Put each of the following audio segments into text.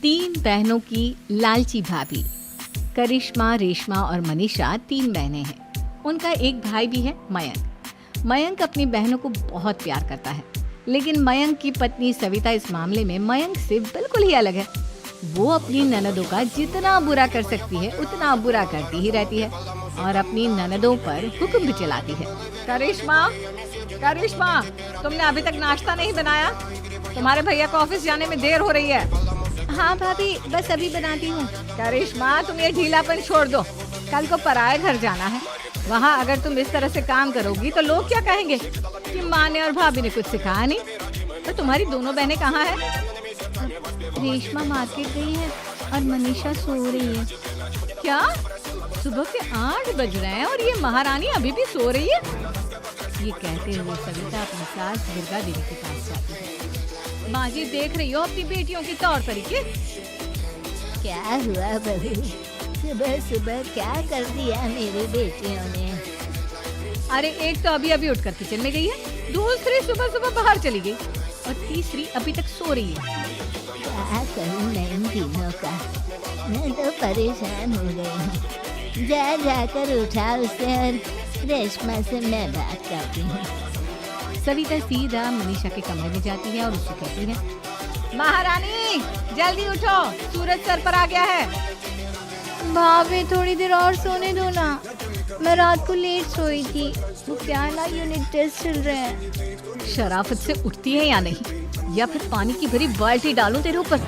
तीन बहनों की लालची भाभी। करिश्मा, रेशमा और मनीषा तीन बहनें हैं। उनका एक भाई भी है, मयंक। मयंक अपनी बहनों को बहुत प्यार करता है, लेकिन मयंक की पत्नी सविता इस मामले में मयंक से बिल्कुल ही अलग है। वो अपनी ननदों का जितना बुरा कर सकती है उतना बुरा करती ही रहती है और अपनी ननदों पर हुक्म भी चलाती है। करिश्मा, करिश्मा, तुमने अभी तक नाश्ता नहीं बनाया? तुम्हारे भैया को ऑफिस जाने में देर हो रही है। हाँ भाभी, बस अभी बनाती हूँ। करिश्मा, तुम ये ढीलापन छोड़ दो। कल को पराये घर जाना है। वहाँ अगर तुम इस तरह से काम करोगी तो लोग क्या कहेंगे कि माँ ने और भाभी ने कुछ सिखाया नहीं। तो तुम्हारी दोनों बहनें कहाँ हैं? रेशमा मार्केट गई है और मनीषा सो रही है। क्या? सुबह के 8 बज रहे हैं और ये महारानी अभी भी सो रही है? ये कहते हुए सविता अपनी सास दुर्गा देवी के पास जाती है। माँ जी, देख रही हो अपनी बेटियों के तौर तरीके? क्या हुआ बहू? सुबह सुबह क्या कर दिया मेरी बेटियों ने? अरे एक तो अभी अभी उठकर किचन में गई है, दूसरी सुबह सुबह बाहर चली गई और तीसरी अभी तक सो रही है। क्या करूं मैं इन तीनों का? मैं तो परेशान हो गई हूँ। जा जाकर उठा उसे और रेशमा से मैं बात करती हूँ। सविता सीधा मनीषा के कमरे में जाती है और उससे कहती है, महारानी जल्दी उठो, सूरज सर पर आ गया है। भाभी थोड़ी देर और सोने दो ना, मैं रात को लेट सोई थी। वो क्या ना यूनिट टेस्ट चल रहे हैं। शराफत से उठती है या नहीं, या फिर पानी की भरी बाल्टी डालूं तेरे ऊपर?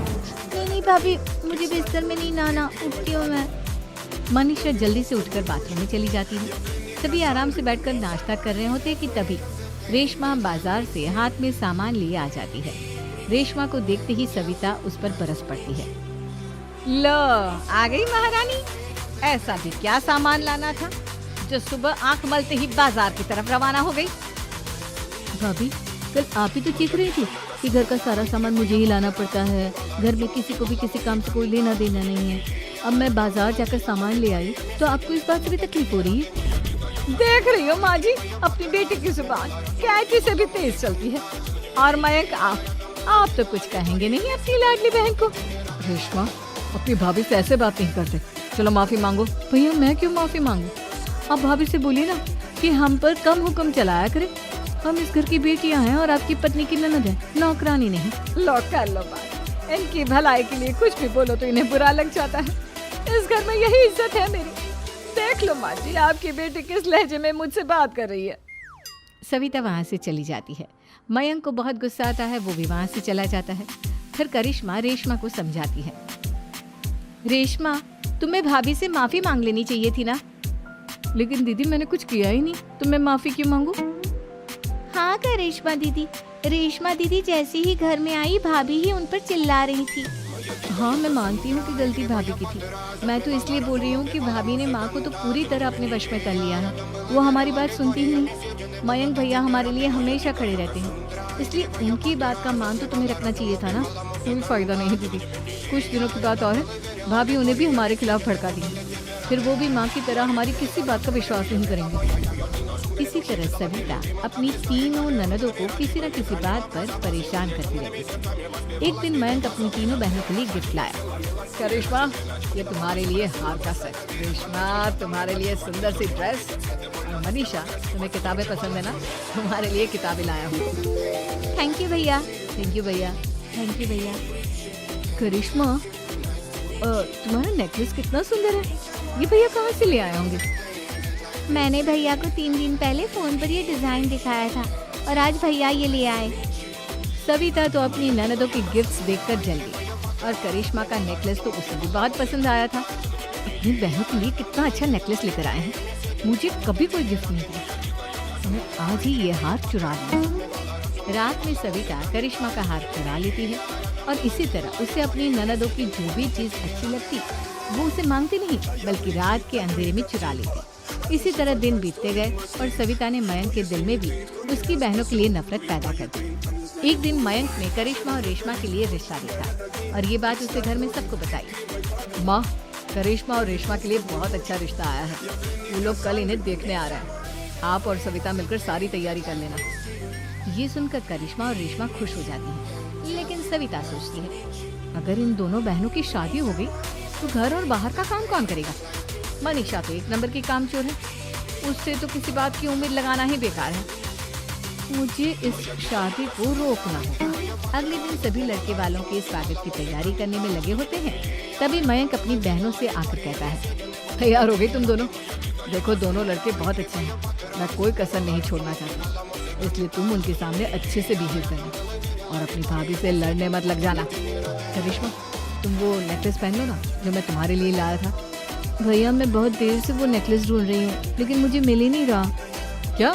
नहीं भाभी, मुझे बिस्तर में नहीं नहाना, उठती हूँ मैं। मनीषा जल्दी से उठकर बाथरूम में चली जाती है। सभी आराम से बैठकर नाश्ता कर रहे होते कि तभी रेशमा बाजार से हाथ में सामान लिए आ जाती है। रेशमा को देखते ही सविता उस पर बरस पड़ती है। लो, आ गई महारानी। ऐसा भी क्या सामान लाना था जो सुबह आंख मलते ही बाजार की तरफ रवाना हो गई? भाभी, कल आप ही तो चीख रही थी कि घर का सारा सामान मुझे ही लाना पड़ता है, घर में किसी को भी किसी काम से कोई लेना देना नहीं है। अब मैं बाजार जाकर सामान ले आई तो आपको इस बात से भी तकलीफ हो रही है? देख रही हो माँ जी, अपनी बेटी की जुबान कैंची से भी तेज चलती है। और मयंक, आप तो कुछ कहेंगे नहीं अपनी लाडली बहन को? रेशमा, अपनी भाभी से ऐसे बात नहीं करते। चलो माफी मांगो। भैया, मैं क्यों माफी मांगू? आप भाभी से बोलिए ना कि हम पर कम हुक्म चलाया करे। हम इस घर की बेटियां हैं और आपकी पत्नी की ननद है, नौकरानी नहीं। लो कर लो बात। इनकी भलाई के लिए कुछ भी बोलो तो इन्हें बुरा लग जाता है। इस घर में यही इज्जत है मेरी। देख लो माँ जी, आपकी बेटी किस लहजे में मुझसे बात कर रही है। सविता वहाँ से चली जाती है। मयंक को बहुत गुस्सा आता है, वो भी वहाँ से चला जाता है। फिर करिश्मा रेशमा को समझाती है। रेशमा, तुम्हें भाभी से माफी मांग लेनी चाहिए थी ना। लेकिन दीदी, मैंने कुछ किया ही नहीं, तो मैं माफी क्यों मांगू? हाँ करिश्मा दीदी, रेशमा दीदी जैसे ही घर में आई भाभी ही उन पर चिल्ला रही थी। हाँ, मैं मानती हूँ कि गलती भाभी की थी। मैं तो इसलिए बोल रही हूँ कि भाभी ने माँ को तो पूरी तरह अपने वश में कर लिया है। वो हमारी बात सुनती ही नहीं। मयंक भैया हमारे लिए हमेशा खड़े रहते हैं, इसलिए उनकी बात का मान तो तुम्हें रखना चाहिए था ना। कोई फायदा नहीं दीदी, कुछ दिनों की बात और है, भाभी उन्हें भी हमारे खिलाफ भड़का दी, फिर वो भी माँ की तरह हमारी किसी बात का विश्वास नहीं करेंगे। इसी तरह सविता अपनी तीनों ननदों को किसी न किसी बात पर परेशान करती रहती। एक दिन मयंक अपनी तीनों बहनों के लिए गिफ्ट लाया। करिश्मा, ये तुम्हारे लिए हार का सेट। रेशमा, तुम्हारे लिए सुंदर सी ड्रेस। और मनीषा, तुम्हें किताबें पसंद है ना, तुम्हारे लिए किताबें लाया हूँ। थैंक यू भैया। थैंक यू भैया। थैंक यू भैया। करिश्मा, तुम्हारा नेकलेस कितना सुंदर है। ये भैया कहाँ से ले आए होंगे? मैंने भैया को 3 दिन पहले फोन पर ये डिजाइन दिखाया था और आज भैया ये ले आए। सविता तो अपनी ननदों की गिफ्ट्स देखकर जल गई और करिश्मा का नेकलेस तो उसे भी बहुत पसंद आया था। अपनी बहनों के लिए कितना अच्छा नेकलेस लेकर आए हैं। मुझे कभी कोई गिफ्ट नहीं दिया, मैं आज ही ये हार चुरा लूं। रात में सविता करिश्मा का हार चुरा लेती है और इसी तरह उसे अपनी ननदों की जो भी चीज अच्छी लगती वो उसे मांगती नहीं, बल्कि रात के अंधेरे में चुरा लेती। इसी तरह दिन बीतते गए और सविता ने मयंक के दिल में भी उसकी बहनों के लिए नफरत पैदा कर दी। एक दिन मयंक ने करिश्मा और रेशमा के लिए रिश्ता देखा और ये बात उसके घर में सबको बताई। माँ, करिश्मा और रेशमा के लिए बहुत अच्छा रिश्ता आया है, वो लोग कल इन्हें देखने आ रहे हैं। आप और सविता मिलकर सारी तैयारी कर लेना। ये सुनकर करिश्मा और रेशमा खुश हो जाती हैं, लेकिन सविता सोचती है अगर इन दोनों बहनों की शादी हो गई तो घर और बाहर का काम कौन करेगा? मनीषा तो एक नंबर की कामचोर है, उससे तो किसी बात की उम्मीद लगाना ही बेकार है। मुझे इस शादी को रोकना होगा। अगले दिन सभी लड़के वालों के स्वागत की तैयारी करने में लगे होते हैं। तभी मयंक अपनी बहनों से आकर कहता है, तैयार हो गई तुम दोनों? देखो दोनों लड़के बहुत अच्छे हैं, मैं कोई कसर नहीं छोड़ना चाहता, इसलिए तुम उनके सामने अच्छे से बिहेव करना और अपनी भाभी से लड़ने मत लग जाना। करिश्मा, तुम वो नेकलेस पहन लो ना जो मैं तुम्हारे लिए लाया था। भैया मैं बहुत देर से वो नेकलेस ढूंढ रही हूँ, लेकिन मुझे मिल ही नहीं रहा। क्या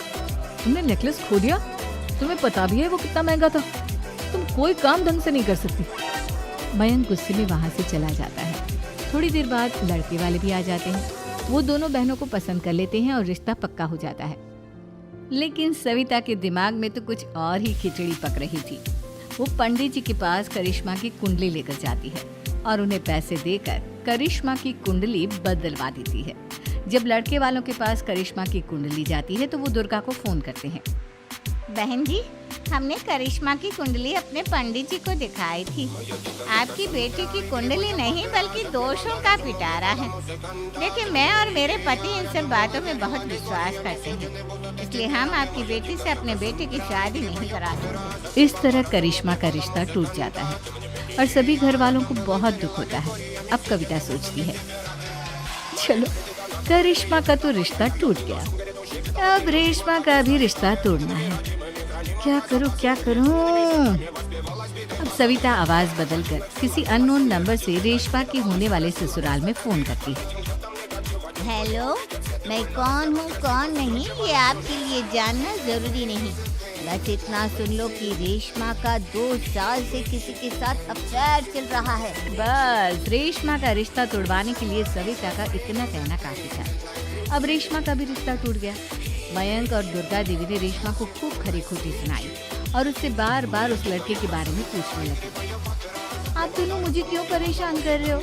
तुमने नेकलेस खो दिया? तुम्हें पता भी है वो कितना महंगा था? तुम कोई काम ढंग से नहीं कर सकती। मयंक गुस्से में वहाँ से चला जाता है। थोड़ी देर बाद लड़के वाले भी आ जाते हैं। वो दोनों बहनों को पसंद कर लेते हैं और रिश्ता पक्का हो जाता है। लेकिन सविता के दिमाग में तो कुछ और ही खिचड़ी पक रही थी। वो पंडित जी के पास करिश्मा की कुंडली लेकर जाती है और उन्हें पैसे देकर करिश्मा की कुंडली बदलवा देती है। जब लड़के वालों के पास करिश्मा की कुंडली जाती है तो वो दुर्गा को फोन करते हैं। बहन जी, हमने करिश्मा की कुंडली अपने पंडित जी को दिखाई थी। आपकी बेटी की कुंडली नहीं बल्कि दोषों का पिटारा है। देखिए, मैं और मेरे पति इन सब बातों में बहुत विश्वास करते हैं, इसलिए हम आपकी बेटी से अपने बेटे की शादी नहीं करा सकते। इस तरह करिश्मा का रिश्ता टूट जाता है और सभी घर वालों को बहुत दुख होता है। अब कविता सोचती है, चलो करिश्मा का तो रिश्ता टूट गया, अब रेशमा का भी रिश्ता तोड़ना है। क्या करूं? अब सविता आवाज बदलकर किसी अननोन नंबर से रेशमा के होने वाले ससुराल में फोन करती है। हेलो, मैं कौन हूँ कौन नहीं ये आपके लिए जानना जरूरी नहीं। बस इतना सुन लो कि रेशमा का 2 साल से किसी के साथ अफेयर चल रहा है। बस रेशमा का रिश्ता तोड़वाने के लिए सविता का इतना कहना काफी था। अब रेशमा का भी रिश्ता टूट गया। मयंक और दुर्गा देवी ने रेशमा को खूब खरी खोटी सुनाई और उससे बार बार उस लड़के के बारे में पूछने लगे। आप दोनों मुझे क्यों परेशान कर रहे हो?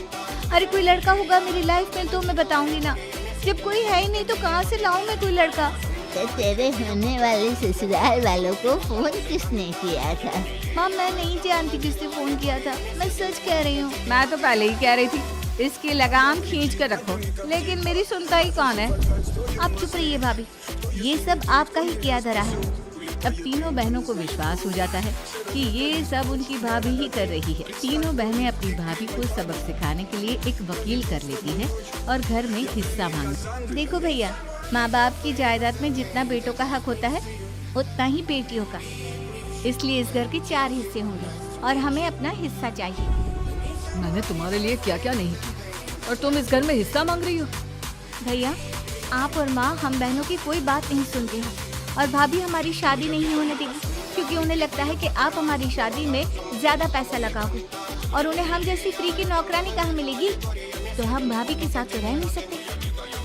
अरे कोई लड़का होगा मेरी लाइफ में तो मैं बताऊंगी ना, जब कोई है ही नहीं तो कहाँ से लाऊं मैं कोई लड़का? तो तेरे होने वाले ससुराल वालों को फोन किसने किया था? माँ मैं नहीं जानती किसने फोन किया था, मैं सच कह रही हूँ। मैं तो पहले ही कह रही थी इसकी लगाम खींच कर रखो, लेकिन मेरी सुनता ही कौन है। आप चुप रहिए भाभी, ये सब आपका ही किया धरा है। अब तीनों बहनों को विश्वास हो जाता है कि ये सब उनकी भाभी ही कर रही है। तीनों बहनें अपनी भाभी को सबक सिखाने के लिए एक वकील कर लेती हैं और घर में हिस्सा मांगती। देखो भैया, माँ बाप की जायदाद में जितना बेटों का हक होता है उतना ही बेटियों का, इसलिए इस घर के 4 हिस्से होंगे और हमें अपना हिस्सा चाहिए। मैंने तुम्हारे लिए क्या क्या नहीं किया और तुम इस घर में हिस्सा मांग रही हो? भैया, आप और माँ हम बहनों की कोई बात नहीं सुनते हैं और भाभी हमारी शादी नहीं होने देगी, क्योंकि उन्हें लगता है कि आप हमारी शादी में ज्यादा पैसा लगाओगे और उन्हें हम जैसी फ्री की नौकरानी कहाँ मिलेगी। तो हम भाभी के साथ तो रह नहीं सकते,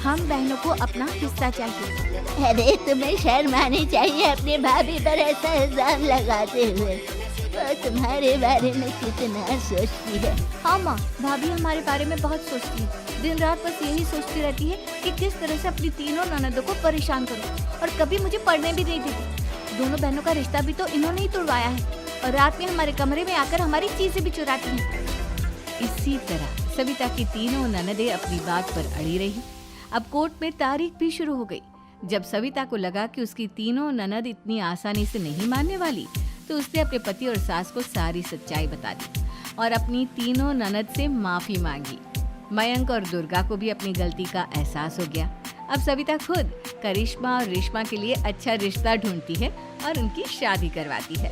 हम बहनों को अपना हिस्सा चाहिए। अरे तुम्हें शर्म आनी चाहिए अपने भाभी पर ऐसा इल्जाम लगाते हुए। वो तुम्हारे बारे में कितना सोचती है। हाँ माँ, भाभी हमारे बारे में बहुत सोचती है, दिन रात बस यही सोचती रहती है कि किस तरह से अपनी तीनों ननदों को परेशान करूं और कभी मुझे पढ़ने भी नहीं देती। दोनों बहनों का रिश्ता भी तो इन्होंने ही तोड़वाया है और रात में हमारे कमरे में आकर हमारी चीजें भी चुराती हैं। इसी तरह सविता की तीनों ननदें अपनी बात पर अड़ी रही। अब कोर्ट में तारीख भी शुरू हो गई। जब सविता को लगा कि उसकी तीनों ननद इतनी आसानी से नहीं मानने वाली, तो उसने अपने पति और सास को सारी सच्चाई बता दी और अपनी तीनों ननद से माफी मांगी। मयंक और दुर्गा को भी अपनी गलती का एहसास हो गया। अब सविता खुद करिश्मा और रेशमा के लिए अच्छा रिश्ता ढूंढती है और उनकी शादी करवाती है।